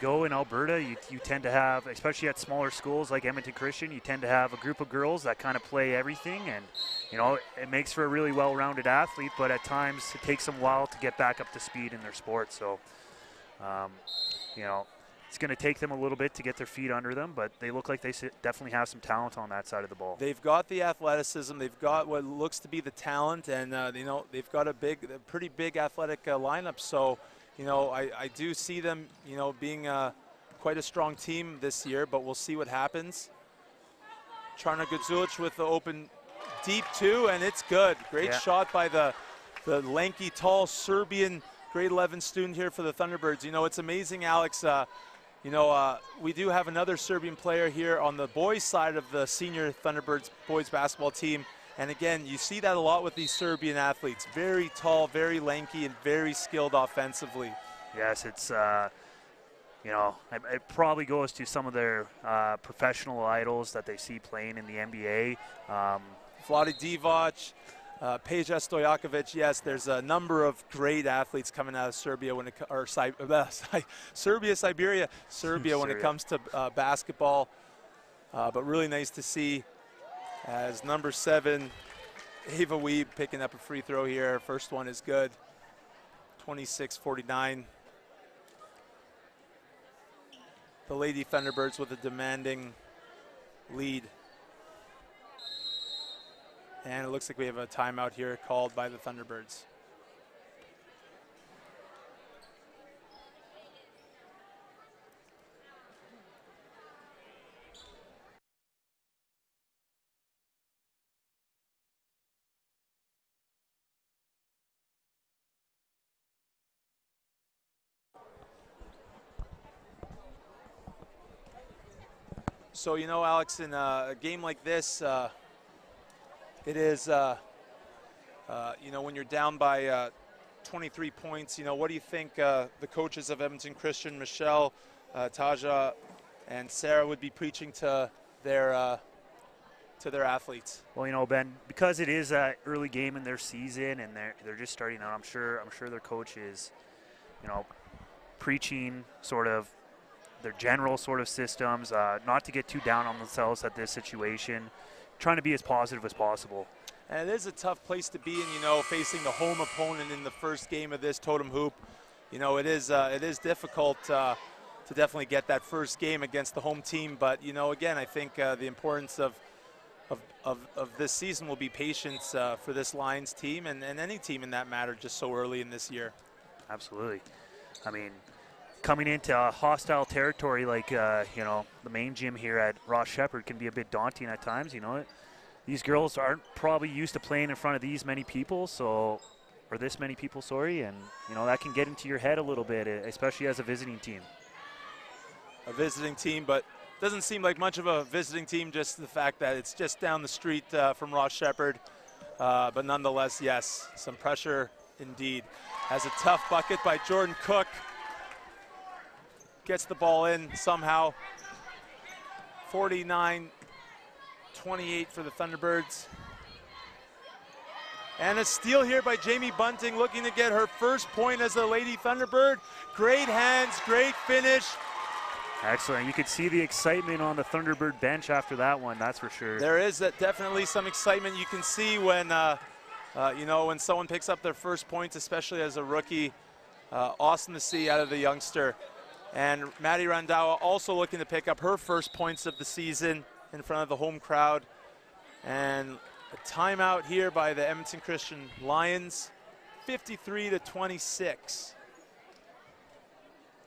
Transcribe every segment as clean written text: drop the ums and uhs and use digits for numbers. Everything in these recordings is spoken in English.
go in Alberta, you tend to have, especially at smaller schools like Edmonton Christian, you tend to have a group of girls that kind of play everything, and it makes for a really well-rounded athlete, but at times it takes them a while to get back up to speed in their sport. So it's going to take them a little bit to get their feet under them, but they look like they definitely have some talent on that side of the ball. They've got the athleticism, they've got what looks to be the talent, and they've got a pretty big athletic lineup. So I do see them being quite a strong team this year, but we'll see what happens. Charna Gudzulic with the open deep two, and it's good. Great shot by the lanky, tall Serbian grade 11 student here for the Thunderbirds. It's amazing, Alex. We do have another Serbian player here on the boys' side of the senior Thunderbirds boys basketball team. And again, you see that a lot with these Serbian athletes. Very tall, very lanky, and very skilled offensively. Yes, it's, it probably goes to some of their professional idols that they see playing in the NBA. Vlade Divac, Peja Stojakovic. Yes, there's a number of great athletes coming out of Serbia when Serbia when it comes to basketball. But really nice to see as number 7, Ava Weeb, picking up a free throw here. First one is good. 26-49. The Lady Thunderbirds with a demanding lead. And it looks like we have a timeout here called by the Thunderbirds. So, Alex, in a game like this, it is, when you're down by 23 points, what do you think the coaches of Edmonton Christian, Michelle, Taja, and Sarah would be preaching to their athletes? Well, Ben, because it is an early game in their season and they're just starting out, I'm sure their coach is, preaching sort of their general sort of systems, not to get too down on themselves at this situation, trying to be as positive as possible. And it is a tough place to be in, facing the home opponent in the first game of this Totem Hoop. It is difficult to definitely get that first game against the home team. But, again, I think the importance of this season will be patience for this Lions team and any team in that matter just so early in this year. Absolutely. I mean, coming into a hostile territory like, the main gym here at Sheppard can be a bit daunting at times. These girls aren't probably used to playing in front of this many people, and, that can get into your head a little bit, especially as a visiting team. A visiting team, but doesn't seem like much of a visiting team, just the fact that it's just down the street from Sheppard. But nonetheless, yes, some pressure indeed. Has a tough bucket by Jordan Cook. Gets the ball in somehow. 49-28 for the Thunderbirds. And a steal here by Jamie Bunting, looking to get her first point as a Lady Thunderbird. Great hands, great finish. Excellent. You could see the excitement on the Thunderbird bench after that one, that's for sure. There is definitely some excitement you can see when, when someone picks up their first points, especially as a rookie. Awesome to see out of the youngster. And Maddie Randawa also looking to pick up her first points of the season in front of the home crowd. And a timeout here by the Edmonton Christian Lions, 53-26.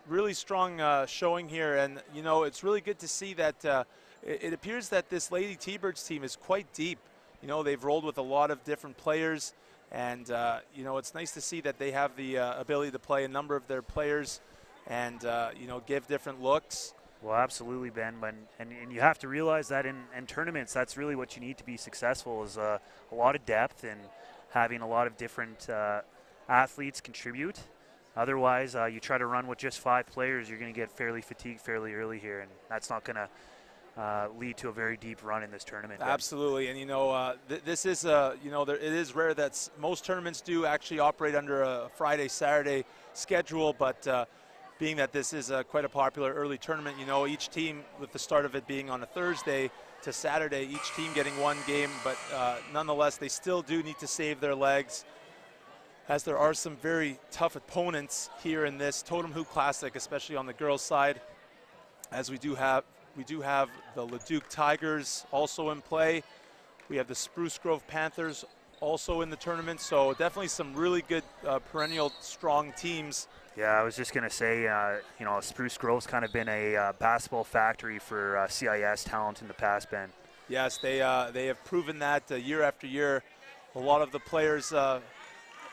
Really strong showing here, and it's really good to see that it appears that this Lady T-Birds team is quite deep. They've rolled with a lot of different players, and it's nice to see that they have the ability to play a number of their players and give different looks. Well, absolutely, Ben, and you have to realize that in tournaments, that's really what you need to be successful, is a lot of depth and having a lot of different athletes contribute. Otherwise, you try to run with just 5 players, you're going to get fairly fatigued fairly early here, and that's not going to lead to a very deep run in this tournament. Absolutely, and this is it is rare that most tournaments do actually operate under a Friday-Saturday schedule, but being that this is quite a popular early tournament, you know, each team, with the start of it being on a Thursday to Saturday, each team getting one game, but nonetheless, they still do need to save their legs, as there are some very tough opponents here in this Totem Hoop Classic, especially on the girls' side, as we do have the Leduc Tigers also in play. We have the Spruce Grove Panthers also in the tournament, so definitely some really good perennial strong teams. Yeah, I was just going to say, you know, Spruce Grove's kind of been a basketball factory for CIS talent in the past, Ben. Yes, they have proven that year after year. A lot of the players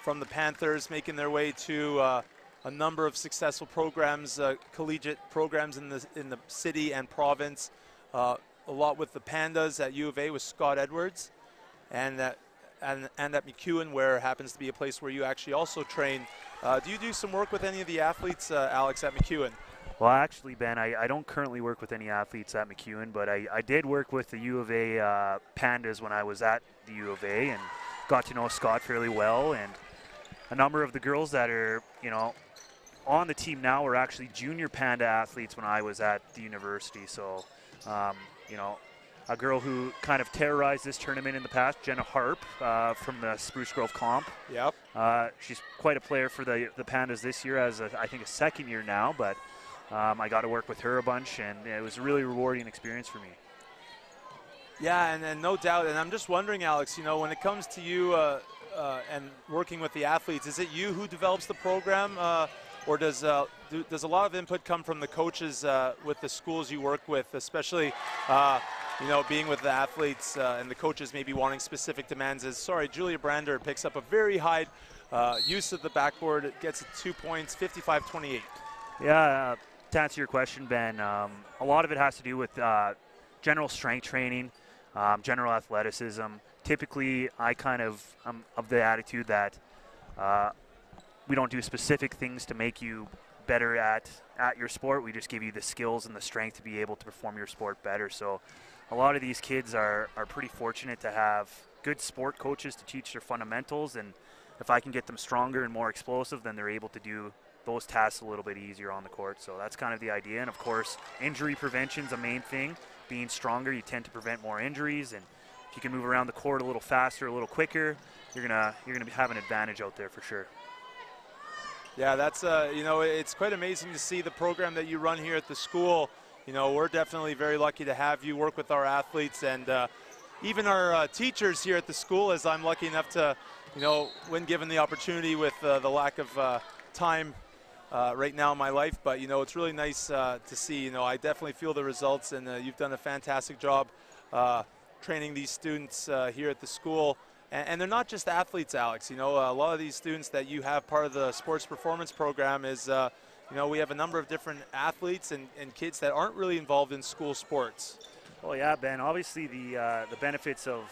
from the Panthers making their way to a number of successful programs, collegiate programs in the city and province. A lot with the Pandas at U of A with Scott Edwards, and at McEwen, where it happens to be a place where you actually also train. Do you do some work with any of the athletes, Alex, at McEwen? Well, actually, Ben, I don't currently work with any athletes at McEwen, but I did work with the U of A Pandas when I was at the U of A, and got to know Scott fairly well. And a number of the girls that are, you know, on the team now were actually junior Panda athletes when I was at the university. So, you know, a girl who kind of terrorized this tournament in the past, Jenna Harp, from the Spruce Grove Comp. Yep. She's quite a player for the Pandas this year, as I think a second year now, but I got to work with her a bunch, and it was a really rewarding experience for me. Yeah, and no doubt. And I'm just wondering, Alex, you know, when it comes to you and working with the athletes, is it you who develops the program, or does a lot of input come from the coaches with the schools you work with, especially you know, being with the athletes and the coaches maybe wanting specific demands? Julia Brander picks up a very high use of the backboard. It gets 2 points, 55-28. Yeah, to answer your question, Ben, a lot of it has to do with general strength training, general athleticism. Typically, I kind of am of the attitude that we don't do specific things to make you better at your sport. We just give you the skills and the strength to be able to perform your sport better. So a lot of these kids are pretty fortunate to have good sport coaches to teach their fundamentals, and if I can get them stronger and more explosive, then they're able to do those tasks a little bit easier on the court. So that's kind of the idea. And of course, injury prevention is a main thing. Being stronger, you tend to prevent more injuries, and if you can move around the court a little faster, a little quicker, you're gonna have an advantage out there for sure. Yeah, that's you know, it's quite amazing to see the program that you run here at the school. You know, we're definitely very lucky to have you work with our athletes, and even our teachers here at the school, as I'm lucky enough to, you know, when given the opportunity with the lack of time right now in my life. But, you know, it's really nice to see. You know, I definitely feel the results, and you've done a fantastic job training these students here at the school. And they're not just athletes, Alex. You know, a lot of these students that you have part of the sports performance program is, you know, we have a number of different athletes and kids that aren't really involved in school sports. Well, yeah, Ben, obviously the benefits of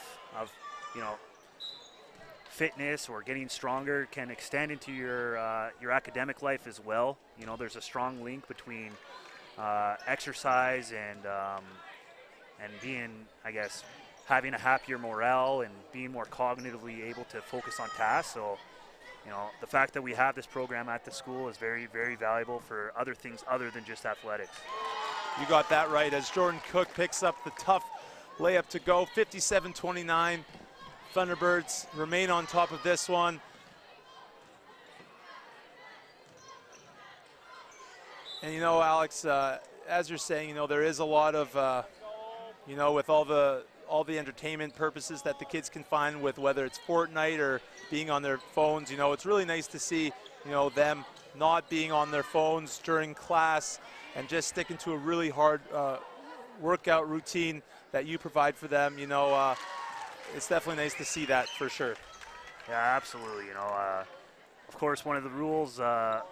you know, fitness or getting stronger can extend into your academic life as well. You know, there's a strong link between exercise and being, I guess, having a happier morale and being more cognitively able to focus on tasks. So, you know, the fact that we have this program at the school is very, very valuable for other things other than just athletics. You got that right, as Jordan Cook picks up the tough layup to go, 57-29. Thunderbirds remain on top of this one. And, you know, Alex, as you're saying, you know, there is a lot of, you know, with all the entertainment purposes that the kids can find with, whether it's Fortnite or being on their phones. You know, it's really nice to see, you know, them not being on their phones during class and just sticking to a really hard workout routine that you provide for them. You know, it's definitely nice to see that for sure. Yeah, absolutely. You know, of course, one of the rules that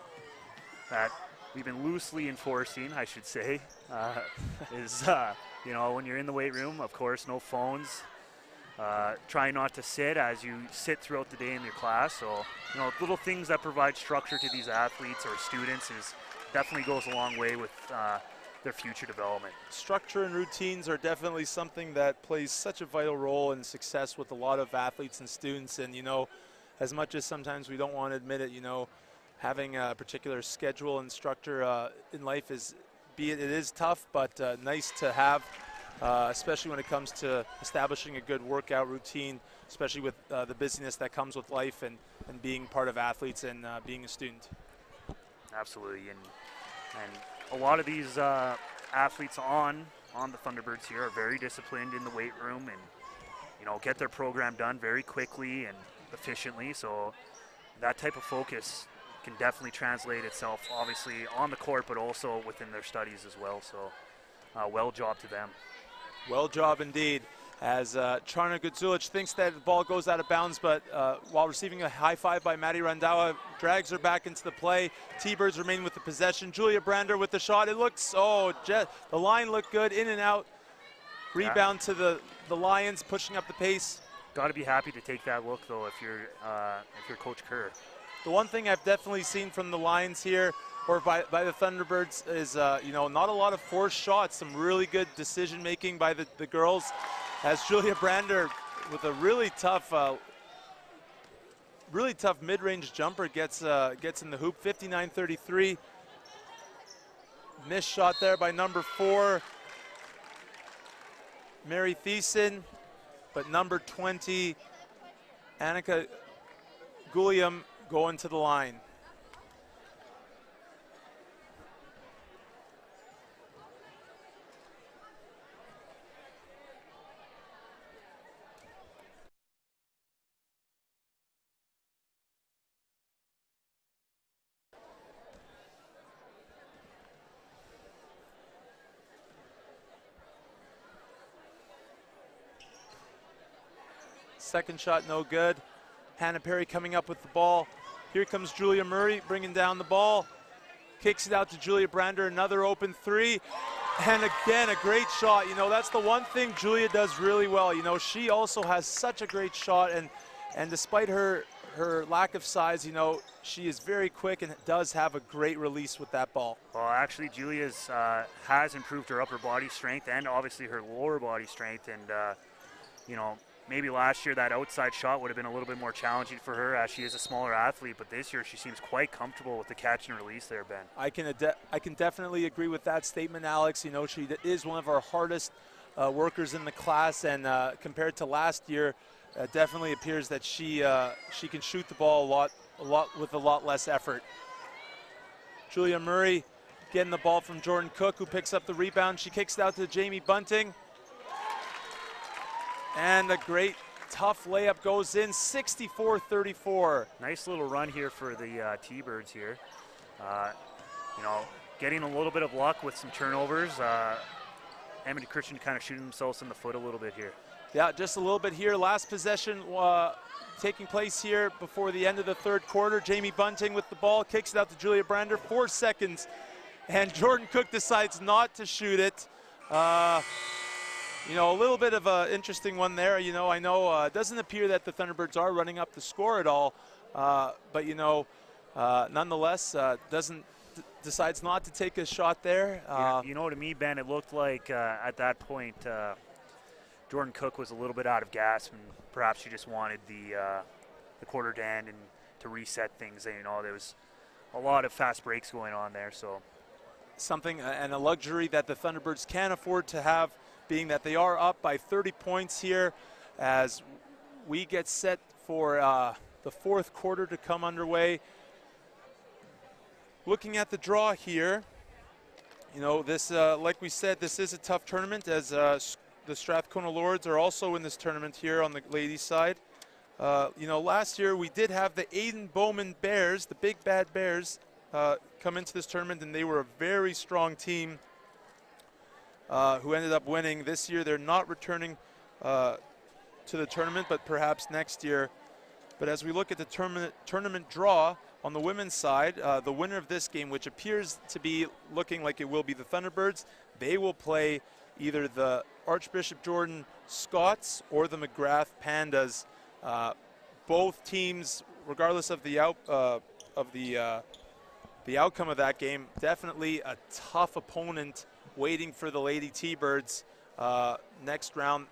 we've been loosely enforcing, I should say, is you know, when you're in the weight room, of course, no phones. Try not to sit as you sit throughout the day in your class. So, you know, little things that provide structure to these athletes or students definitely goes a long way with their future development. Structure and routines are definitely something that plays such a vital role in success with a lot of athletes and students. And, you know, as much as sometimes we don't want to admit it, you know, having a particular schedule instructor in life it is tough, but nice to have, especially when it comes to establishing a good workout routine, especially with the busyness that comes with life and being part of athletes and being a student. Absolutely, and a lot of these athletes on the Thunderbirds here are very disciplined in the weight room, and get their program done very quickly and efficiently. So that type of focus can definitely translate itself, obviously on the court, but also within their studies as well. So well job to them. Well job indeed. As Charna Gudzulich thinks that the ball goes out of bounds, but while receiving a high five by Maddie Randawa, drags her back into the play. T-Birds remain with the possession. Julia Brander with the shot. It looks, the line looked good, in and out. Rebound to the Lions, pushing up the pace. Got to be happy to take that look, though, if you're Coach Kerr. The one thing I've definitely seen from the Lions here, or by the Thunderbirds, is not a lot of forced shots. Some really good decision making by the girls, as Julia Brander with a really tough mid-range jumper gets in the hoop. 59-33. Missed shot there by number 4, Mary Thiessen, but number 20, Annika Gulliam, going to the line. Second shot no good. Hannah Perry coming up with the ball. Here comes Julia Murray bringing down the ball. Kicks it out to Julia Brander, another open 3. And again, a great shot. That's the one thing Julia does really well. She also has such a great shot, and despite her lack of size, she is very quick and does have a great release with that ball. Well, actually, Julia's has improved her upper body strength and obviously her lower body strength, and maybe last year that outside shot would have been a little bit more challenging for her, as she is a smaller athlete, but this year she seems quite comfortable with the catch and release there, Ben. I can definitely agree with that statement, Alex. She is one of our hardest workers in the class, and compared to last year, definitely appears that she can shoot the ball with a lot less effort. Julia Murray getting the ball from Jordan Cook, who picks up the rebound. She kicks it out to Jamie Bunting. And a great tough layup goes in, 64-34. Nice little run here for the T-Birds here. Getting a little bit of luck with some turnovers. Edmonton Christian kind of shooting themselves in the foot a little bit here. Yeah, just a little bit here. Last possession taking place here before the end of the third quarter. Jamie Bunting with the ball, kicks it out to Julia Brander, 4 seconds. And Jordan Cook decides not to shoot it. A little bit of an interesting one there. I know it doesn't appear that the Thunderbirds are running up the score at all, but nonetheless, decides not to take a shot there. To me, Ben, it looked like at that point Jordan Cook was a little bit out of gas, and perhaps she just wanted the quarter to end and to reset things. There was a lot of fast breaks going on there, so something and a luxury that the Thunderbirds can afford to have, being that they are up by 30 points here as we get set for the fourth quarter to come underway. Looking at the draw here, this, like we said, this is a tough tournament, as the Strathcona Lords are also in this tournament here on the ladies' side. Last year we did have the Aiden Bowman Bears, the Big Bad Bears, come into this tournament, and they were a very strong team who ended up winning. This year they're not returning to the tournament, but perhaps next year. But as we look at the tournament draw on the women's side, the winner of this game, which appears to be looking like it will be the Thunderbirds, they will play either the Archbishop Jordan Scots or the McGrath Pandas. Both teams, regardless of the outcome of that game, definitely a tough opponent waiting for the Lady T-Birds next round,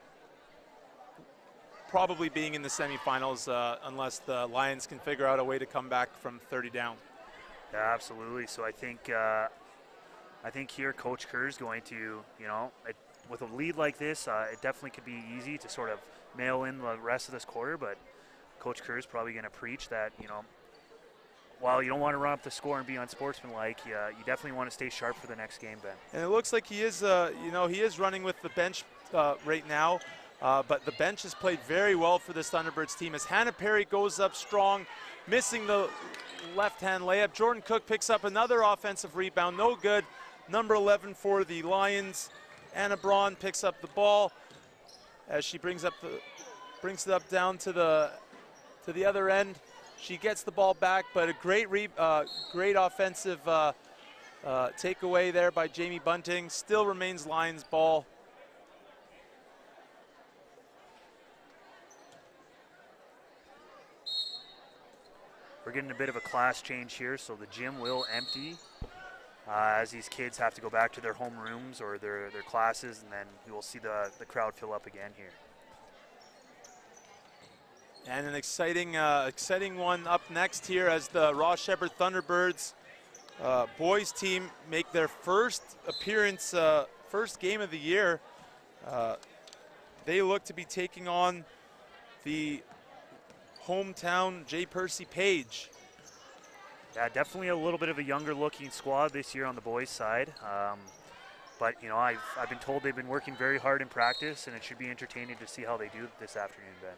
probably being in the semifinals unless the Lions can figure out a way to come back from 30 down. Yeah, absolutely. So I think here Coach Kerr is going to, with a lead like this, it definitely could be easy to sort of mail in the rest of this quarter. But Coach Kerr is probably going to preach that, while you don't want to run up the score and be unsportsmanlike, you definitely want to stay sharp for the next game, Ben. And it looks like he is, he is running with the bench right now. But the bench has played very well for this Thunderbirds team as Hannah Perry goes up strong, missing the left-hand layup. Jordan Cook picks up another offensive rebound, no good. Number 11 for the Lions. Anna Braun picks up the ball as she brings it up down to the other end. She gets the ball back, but a great offensive takeaway there by Jamie Bunting. Still remains Lions ball. We're getting a bit of a class change here, so the gym will empty as these kids have to go back to their home rooms or their classes, and then you will see the crowd fill up again here. And an exciting one up next here as the Sheppard Thunderbirds boys team make their first appearance, first game of the year. They look to be taking on the hometown J. Percy Page. Yeah, definitely a little bit of a younger looking squad this year on the boys side. But I've been told they've been working very hard in practice, and it should be entertaining to see how they do this afternoon, Ben.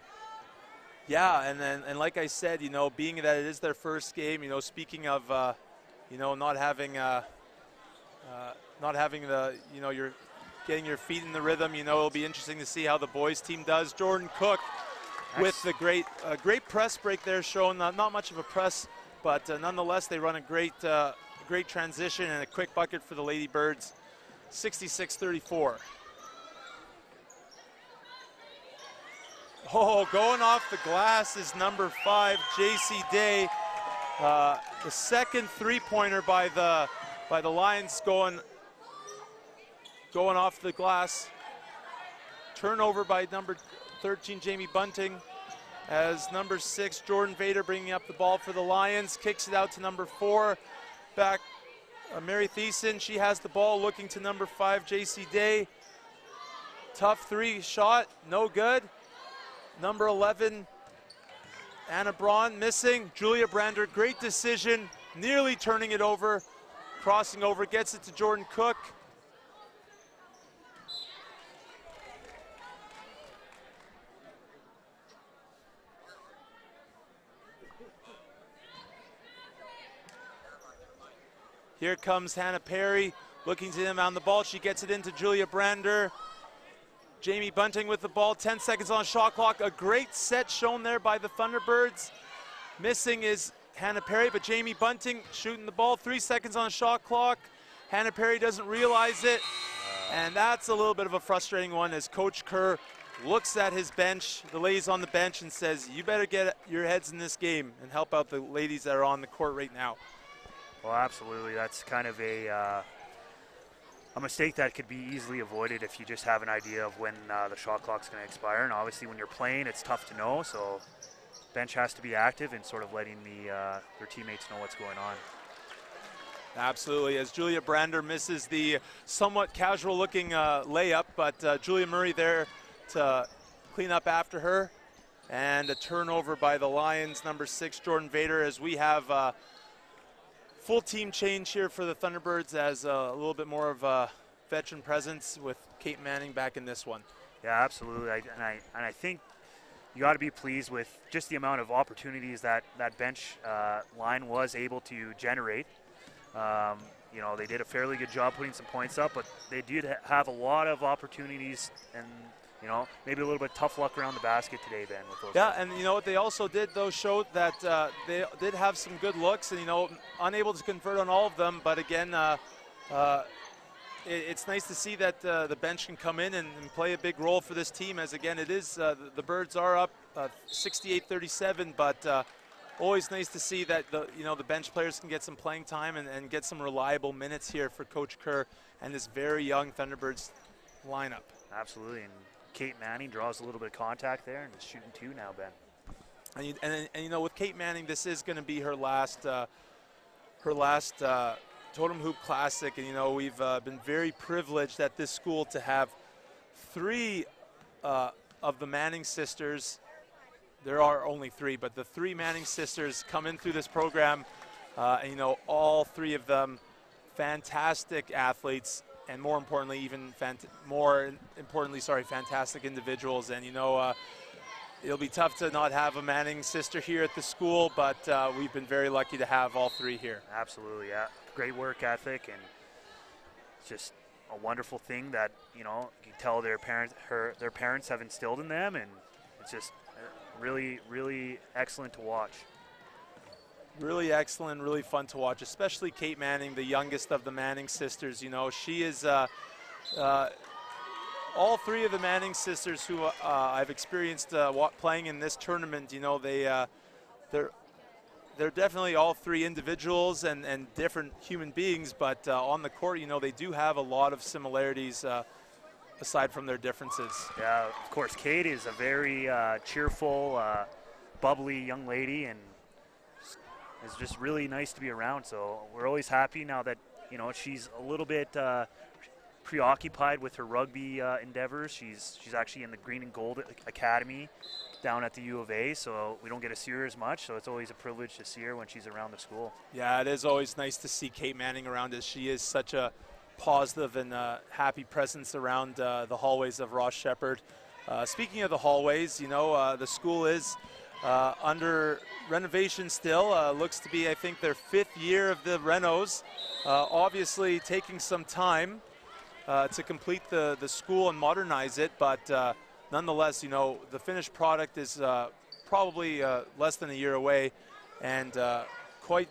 Yeah, and like I said, being that it is their first game, speaking of, not having the, you're getting your feet in the rhythm, it'll be interesting to see how the boys team does. Jordan Cook with the great press break there, showing not much of a press, but nonetheless they run a great transition and a quick bucket for the Lady Birds, 66-34. Oh, going off the glass is number 5, J.C. Day. The second three-pointer by the Lions going off the glass. Turnover by number 13, Jamie Bunting, as number 6, Jordan Vader, bringing up the ball for the Lions, kicks it out to number 4, back Mary Thiessen. She has the ball, looking to number 5, J.C. Day. Tough three shot, no good. Number 11, Anna Braun, missing. Julia Brander, great decision, nearly turning it over, crossing over, gets it to Jordan Cook. Here comes Hannah Perry, looking to him on the ball. She gets it into Julia Brander. Jamie Bunting with the ball, 10 seconds on the shot clock. A great set shown there by the Thunderbirds. Missing is Hannah Perry, but Jamie Bunting shooting the ball, 3 seconds on the shot clock. Hannah Perry doesn't realize it, and that's a little bit of a frustrating one as Coach Kerr looks at his bench, the ladies on the bench, and says, you better get your heads in this game and help out the ladies that are on the court right now. Well, absolutely. That's kind of a mistake that could be easily avoided if you just have an idea of when the shot clock's going to expire. And obviously when you're playing, it's tough to know. So bench has to be active and sort of letting their teammates know what's going on. Absolutely, as Julia Brander misses the somewhat casual-looking layup, but Julia Murray there to clean up after her. And a turnover by the Lions, number 6, Jordan Vader, as we have full team change here for the Thunderbirds, as a little bit more of a veteran presence with Kate Manning back in this one. Yeah, absolutely. I think you got to be pleased with just the amount of opportunities that bench line was able to generate. They did a fairly good job putting some points up, but they did have a lot of opportunities and, maybe a little bit tough luck around the basket today, Ben. With those yeah, and what they also did, though, showed that they did have some good looks and, unable to convert on all of them. But again, it's nice to see that the bench can come in and play a big role for this team, as, again, it is the Birds are up 68-37, but always nice to see that the bench players can get some playing time and get some reliable minutes here for Coach Kerr and this very young Thunderbirds lineup. Absolutely, and Kate Manning draws a little bit of contact there and is shooting 2 now, Ben. And with Kate Manning, this is going to be her last her last Totem Hoop Classic, and you know we've been very privileged at this school to have 3 of the Manning sisters. There are only 3, but the 3 Manning sisters come in through this program, and you know all 3 of them fantastic athletes, and more importantly, fantastic individuals. And you know, it'll be tough to not have a Manning sister here at the school, but we've been very lucky to have all 3 here. Absolutely, yeah. Great work ethic, and it's just a wonderful thing that, you know, you can tell their parents have instilled in them, and it's just really, really excellent to watch. Really excellent, really fun to watch, especially Kate Manning, the youngest of the Manning sisters. You know, she is all 3 of the Manning sisters who I've experienced playing in this tournament. You know, they're definitely all 3 individuals and different human beings, but on the court, you know, they do have a lot of similarities aside from their differences. Yeah, of course, Kate is a very cheerful, bubbly young lady, and it's just really nice to be around. So we're always happy now that, you know, she's a little bit preoccupied with her rugby endeavors. She's actually in the Green and Gold Academy down at the U of A, so we don't get to see her as much, so it's always a privilege to see her when she's around the school. Yeah, it is always nice to see Kate Manning around, as she is such a positive and happy presence around the hallways of Ross Sheppard. Speaking of the hallways, you know, the school is under renovation still. Looks to be, I think, their 5th year of the renos. Obviously taking some time to complete the school and modernize it, but nonetheless, you know, the finished product is probably less than a year away, and quite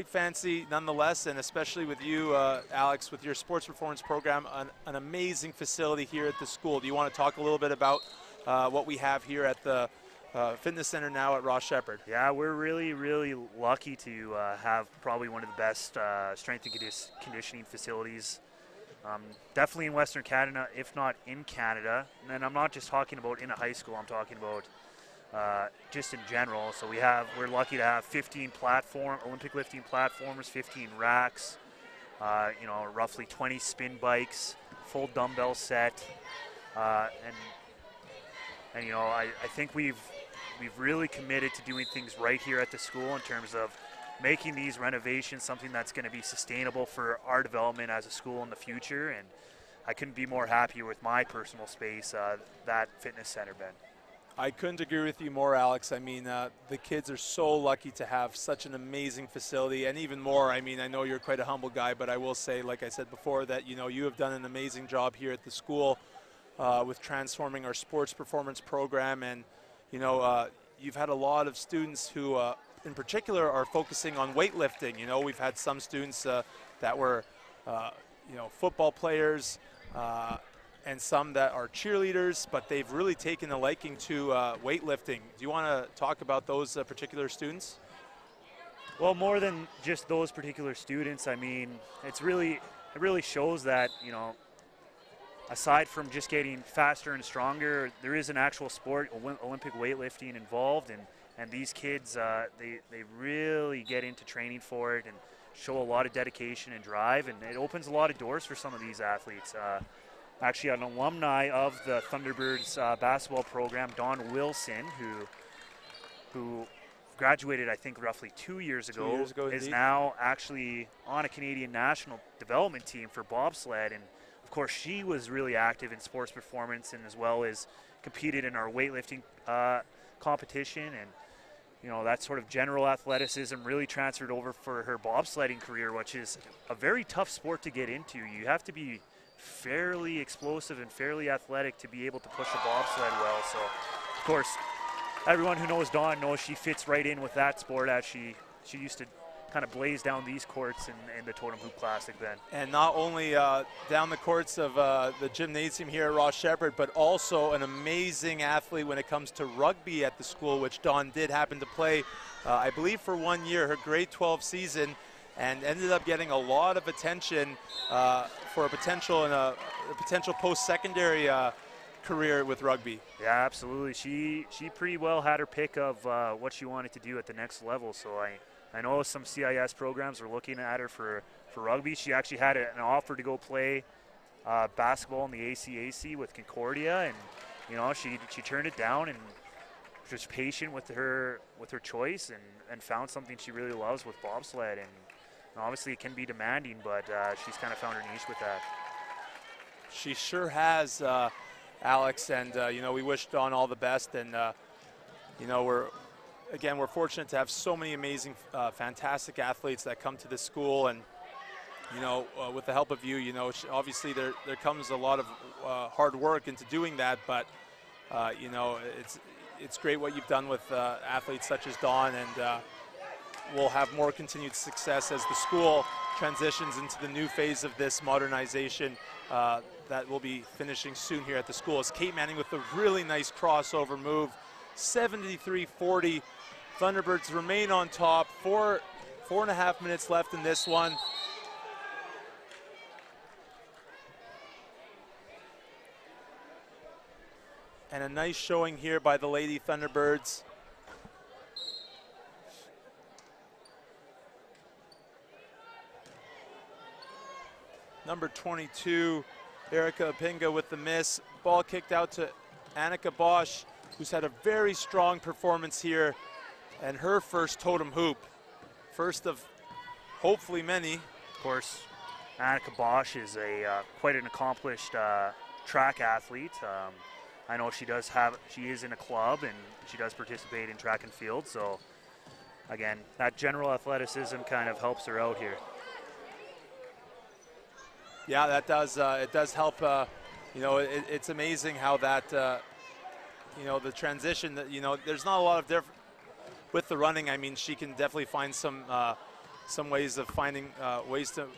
fancy nonetheless, and especially with you, Alex, with your sports performance program, an amazing facility here at the school. Do you want to talk a little bit about what we have here at the fitness center now at Ross Sheppard? Yeah, we're really, really lucky to have probably one of the best strength and conditioning facilities, definitely in Western Canada, if not in Canada. And I'm not just talking about in a high school, I'm talking about just in general. So we're lucky to have 15 Olympic lifting platforms, 15 racks, you know, roughly 20 spin bikes, full dumbbell set, and you know, I think we've really committed to doing things right here at the school in terms of making these renovations something that's going to be sustainable for our development as a school in the future. And I couldn't be more happy with my personal space, that fitness center, Ben. I couldn't agree with you more, Alex. I mean, the kids are so lucky to have such an amazing facility, and even more, I mean, I know you're quite a humble guy, but I will say, like I said before, that, you know, you have done an amazing job here at the school with transforming our sports performance program. And, you know, you've had a lot of students who, in particular, are focusing on weightlifting. You know, we've had some students that were, you know, football players, and some that are cheerleaders, but they've really taken a liking to weightlifting. Do you want to talk about those particular students? Well, more than just those particular students, I mean, it really shows that, you know, aside from just getting faster and stronger, there is an actual sport, Olympic weightlifting involved, and these kids, they really get into training for it and show a lot of dedication and drive, and it opens a lot of doors for some of these athletes. Actually, an alumni of the Thunderbirds basketball program, Don Wilson, who graduated, I think, roughly 2 years ago, is now actually on a Canadian national development team for bobsled. And of course, she was really active in sports performance, and as well as competed in our weightlifting competition. And you know, that sort of general athleticism really transferred over for her bobsledding career, which is a very tough sport to get into. You have to be fairly explosive and fairly athletic to be able to push a bobsled well. So, of course, everyone who knows Dawn knows she fits right in with that sport, as she used to kind of blaze down these courts in the Totem Hoop Classic then. And not only down the courts of the gymnasium here at Ross Sheppard, but also an amazing athlete when it comes to rugby at the school, which Dawn did happen to play, I believe, for 1 year, her grade 12 season, and ended up getting a lot of attention for a potential post-secondary career with rugby. Yeah, absolutely. She pretty well had her pick of what she wanted to do at the next level. So I I know some CIS programs are looking at her for rugby. She actually had an offer to go play basketball in the ACAC with Concordia, and you know, she turned it down and was patient with her choice, and found something she really loves with bobsled. And obviously it can be demanding, but she's kind of found her niche with that. She sure has, Alex, and you know, we wish Dawn all the best, and you know, we're fortunate to have so many amazing, fantastic athletes that come to this school, and you know, with the help of you, you know, obviously there comes a lot of hard work into doing that, but you know, it's great what you've done with athletes such as Dawn, and we'll have more continued success as the school transitions into the new phase of this modernization that will be finishing soon here at the school. As Kate Manning with a really nice crossover move, 73-40. Thunderbirds remain on top. 4.5 minutes left in this one. And a nice showing here by the Lady Thunderbirds. Number 22, Erica Pinga with the miss. Ball kicked out to Annika Bosch, who's had a very strong performance here, and her first totem hoop. First of hopefully many. Of course, Annika Bosch is quite an accomplished track athlete. I know she is in a club, and she does participate in track and field. So again, that general athleticism kind of helps her out here. Yeah, that does. It does help. You know, it's amazing how that. You know, the transition. That, you know, there's not a lot of different with the running. I mean, she can definitely find some ways of finding ways to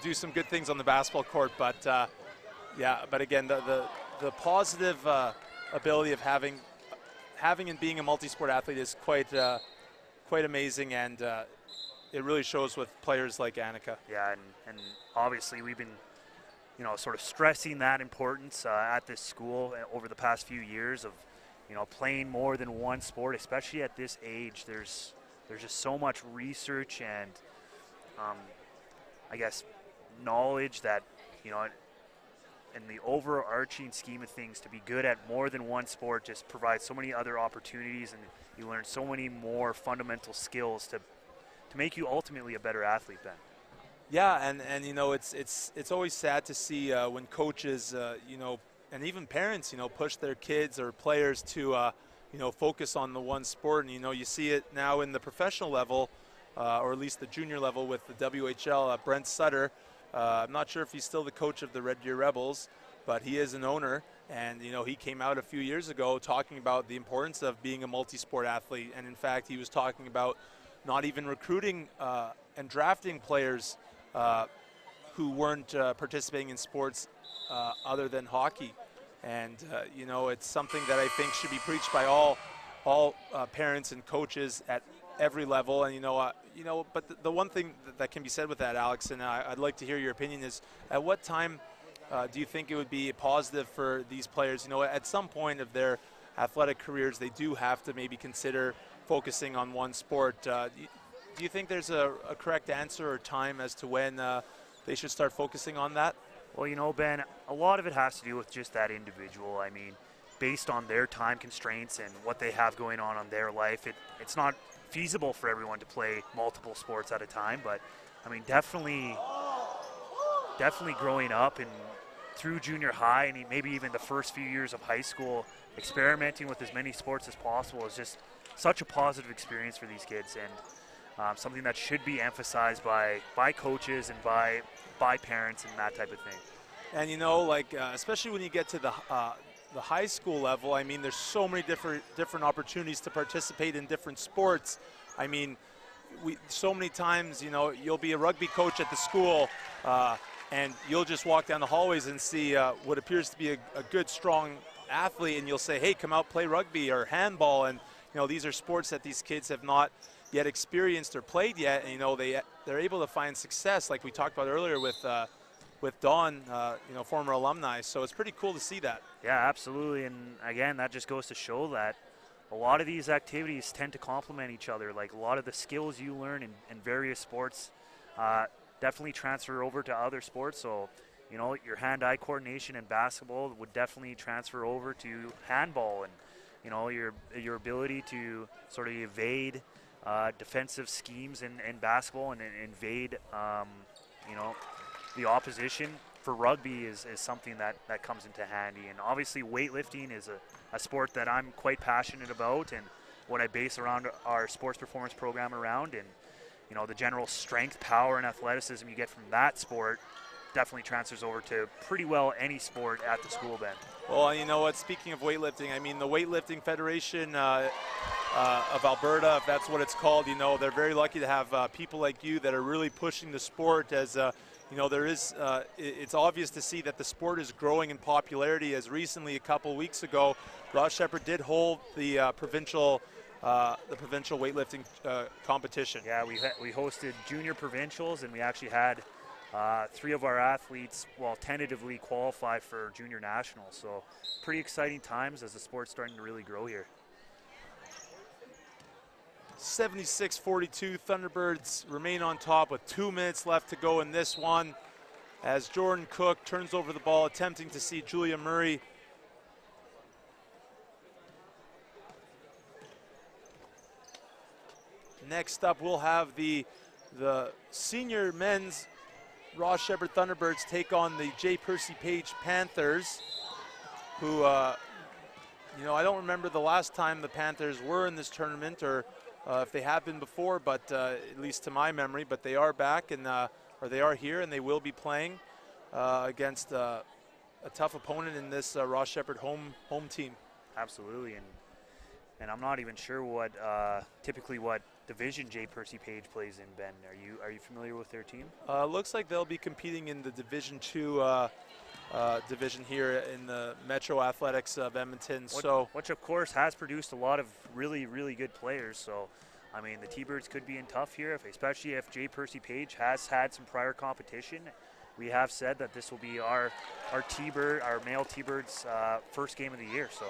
do some good things on the basketball court. But yeah, but again, the positive ability of having and being a multi-sport athlete is quite amazing, and it really shows with players like Annika. Yeah, and obviously we've been, you know, sort of stressing that importance at this school over the past few years of, you know, playing more than one sport, especially at this age. There's just so much research and I guess knowledge that, you know, in the overarching scheme of things, to be good at more than one sport just provides so many other opportunities, and you learn so many more fundamental skills to make you ultimately a better athlete, Ben. Yeah, and you know, it's always sad to see when coaches, you know, and even parents, you know, push their kids or players to, you know, focus on the one sport. And, you know, you see it now in the professional level, or at least the junior level with the WHL. Brent Sutter, I'm not sure if he's still the coach of the Red Deer Rebels, but he is an owner. And, you know, he came out a few years ago talking about the importance of being a multi-sport athlete. And, in fact, he was talking about not even recruiting and drafting players who weren't participating in sports other than hockey. And, you know, it's something that I think should be preached by all parents and coaches at every level. And, you know, but the one thing that can be said with that, Alex, and I'd like to hear your opinion, is at what time do you think it would be positive for these players? You know, at some point of their athletic careers, they do have to maybe consider focusing on one sport. Do you think there's a correct answer or time as to when they should start focusing on that? Well, you know, Ben, a lot of it has to do with just that individual. I mean, based on their time constraints and what they have going on their life, it's not feasible for everyone to play multiple sports at a time. But, I mean, definitely growing up and through junior high and maybe even the first few years of high school, experimenting with as many sports as possible is just such a positive experience for these kids, and something that should be emphasized by coaches and by parents and that type of thing. And, you know, like especially when you get to the high school level, I mean, there's so many different opportunities to participate in different sports. I mean, so many times, you know, you'll be a rugby coach at the school, and you'll just walk down the hallways and see what appears to be a good, strong athlete, and you'll say, hey, come out, play rugby or handball. And, you know, these are sports that these kids have not yet experienced or played yet, and, you know, they're able to find success, like we talked about earlier with Dawn, you know, former alumni. So it's pretty cool to see that. Yeah, absolutely. And again, that just goes to show that a lot of these activities tend to complement each other. Like a lot of the skills you learn in various sports definitely transfer over to other sports. So, you know, your hand-eye coordination in basketball would definitely transfer over to handball, and you know, your ability to sort of evade defensive schemes in basketball and invade, you know, the opposition for rugby is something that comes into handy. And obviously weightlifting is a sport that I'm quite passionate about, and what I base around our sports performance program around. And you know, the general strength, power, and athleticism you get from that sport definitely transfers over to pretty well any sport at the school, Ben. Well, you know what, speaking of weightlifting, I mean, the Weightlifting Federation of Alberta, if that's what it's called, you know, they're very lucky to have people like you that are really pushing the sport. As you know, there is, it's obvious to see that the sport is growing in popularity. As recently, a couple weeks ago, Sheppard did hold the provincial weightlifting competition. Yeah, we hosted junior provincials, and we actually had 3 of our athletes, well, tentatively qualify for junior nationals. So pretty exciting times as the sport's starting to really grow here. 76-42, Thunderbirds remain on top with 2 minutes left to go in this one, as Jordan Cook turns over the ball, attempting to see Julia Murray. Next up, we'll have the senior men's Sheppard Thunderbirds take on the J. Percy Page Panthers, who, you know, I don't remember the last time the Panthers were in this tournament, or if they have been before, but at least to my memory. But they are back, and or they are here, and they will be playing against a tough opponent in this Sheppard home team. Absolutely, and I'm not even sure what typically what division J. Percy Page plays in, Ben. Are you familiar with their team? Looks like they'll be competing in the Division 2 division here in the Metro Athletics of Edmonton. Which of course has produced a lot of really, really good players. So, I mean, the T-Birds could be in tough here, especially if J. Percy Page has had some prior competition. We have said that this will be our male T-Birds first game of the year. So.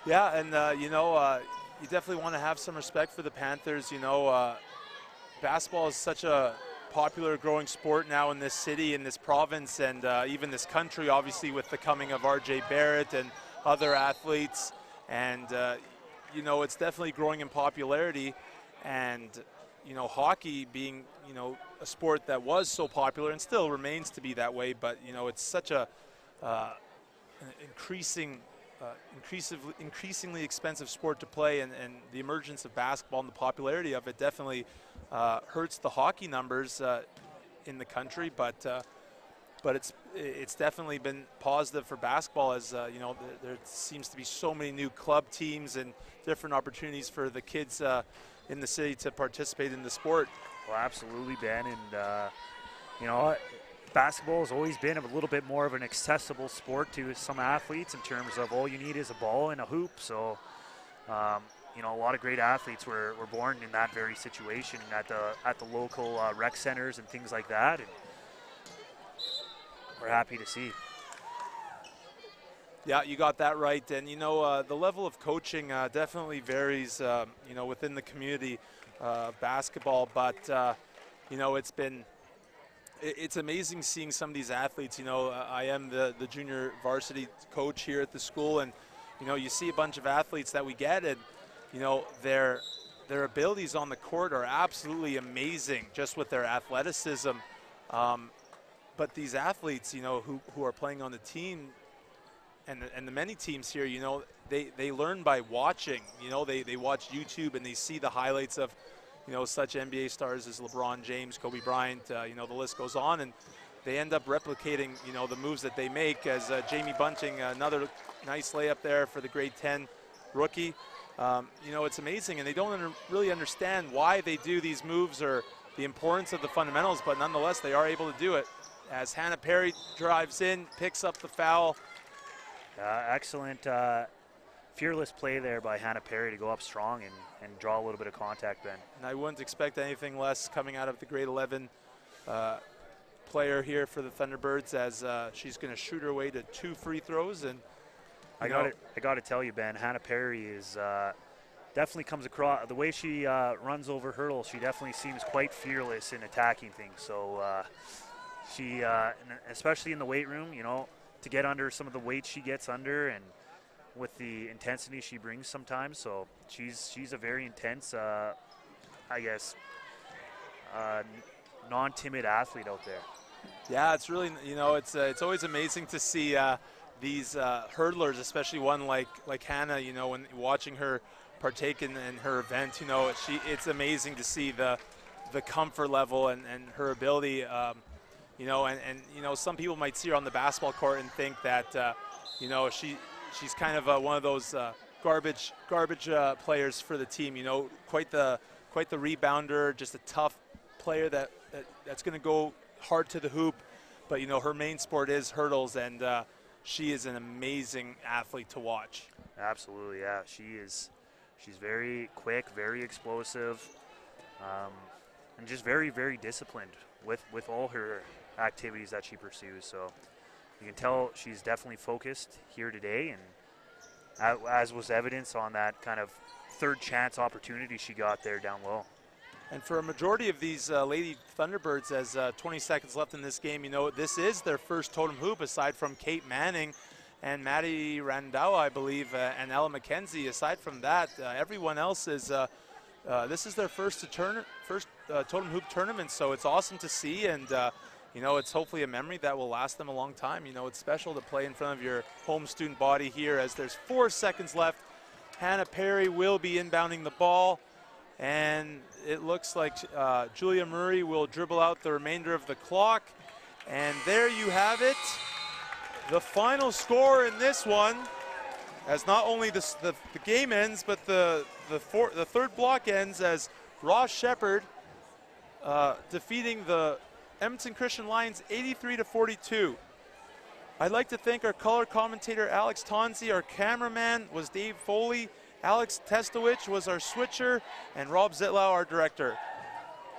Yeah, and you know, you definitely want to have some respect for the Panthers. You know, basketball is such a popular, growing sport now in this city, in this province, and even this country, obviously, with the coming of R.J. Barrett and other athletes. And, you know, it's definitely growing in popularity. And, you know, hockey being, you know, a sport that was so popular and still remains to be that way, but, you know, it's such a increasingly expensive sport to play, and the emergence of basketball and the popularity of it definitely hurts the hockey numbers in the country, but it's definitely been positive for basketball, as you know, there seems to be so many new club teams and different opportunities for the kids in the city to participate in the sport. Well, absolutely, Ben, and you know, basketball has always been a little bit more of an accessible sport to some athletes in terms of all you need is a ball and a hoop. So, you know, a lot of great athletes were born in that very situation at the local rec centers and things like that. And we're happy to see. Yeah, you got that right. And, you know, the level of coaching definitely varies, you know, within the community of basketball. But, you know, it's amazing seeing some of these athletes. You know, I am the junior varsity coach here at the school, and, you know, you see a bunch of athletes that we get, and, you know, their abilities on the court are absolutely amazing just with their athleticism. But these athletes, you know, who are playing on the team and the many teams here, you know, they learn by watching. You know, they watch YouTube and they see the highlights of, you know, such NBA stars as LeBron James, Kobe Bryant, you know, the list goes on, and they end up replicating, you know, the moves that they make, as Jamie Bunting, another nice layup there for the grade 10 rookie. You know, it's amazing, and they don't really understand why they do these moves or the importance of the fundamentals, but nonetheless, they are able to do it. As Hannah Perry drives in, picks up the foul. Excellent, fearless play there by Hannah Perry to go up strong and draw a little bit of contact, Ben. And I wouldn't expect anything less coming out of the grade 11 player here for the Thunderbirds, as she's going to shoot her way to 2 free throws. And I got to tell you, Ben, Hannah Perry is definitely comes across, the way she runs over hurdles, she definitely seems quite fearless in attacking things. So she, especially in the weight room, you know, to get under some of the weight she gets under and with the intensity she brings sometimes. So she's a very intense, I guess, non-timid athlete out there. Yeah, it's really, you know, it's always amazing to see these hurdlers, especially one like Hannah, you know, when watching her partake in her event, you know, it's amazing to see the comfort level and her ability, you know, and you know, some people might see her on the basketball court and think that, you know, she's kind of one of those garbage players for the team, you know, quite the rebounder, just a tough player that's going to go hard to the hoop, but you know, her main sport is hurdles, and she is an amazing athlete to watch. Absolutely, yeah, she's very quick, very explosive, and just very, very disciplined with all her activities that she pursues. So you can tell she's definitely focused here today, and as was evidence on that kind of third chance opportunity she got there down low. And for a majority of these Lady Thunderbirds, as 20 seconds left in this game, you know, this is their first totem hoop, aside from Kate Manning and Maddie Randau, I believe, and Ella McKenzie. Aside from that, everyone else is, this is their first totem hoop tournament, so it's awesome to see, and you know, it's hopefully a memory that will last them a long time. You know, it's special to play in front of your home student body here, as there's 4 seconds left. Hannah Perry will be inbounding the ball, and it looks like Julia Murray will dribble out the remainder of the clock. And there you have it. The final score in this one, as not only the game ends, but the third block ends, as Ross Sheppard defeating the Edmonton Christian Lions 83-42. I'd like to thank our color commentator Alex Tonzi, our cameraman was Dave Foley, Alex Testowich was our switcher, and Rob Zitlau, our director.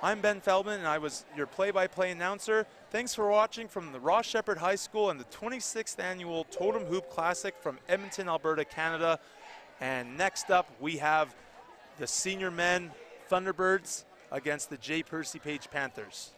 I'm Ben Feldman, and I was your play-by-play announcer. Thanks for watching from the Ross Sheppard High School and the 26th Annual Totem Hoop Classic from Edmonton, Alberta, Canada. And next up, we have the senior men Thunderbirds against the J. Percy Page Panthers.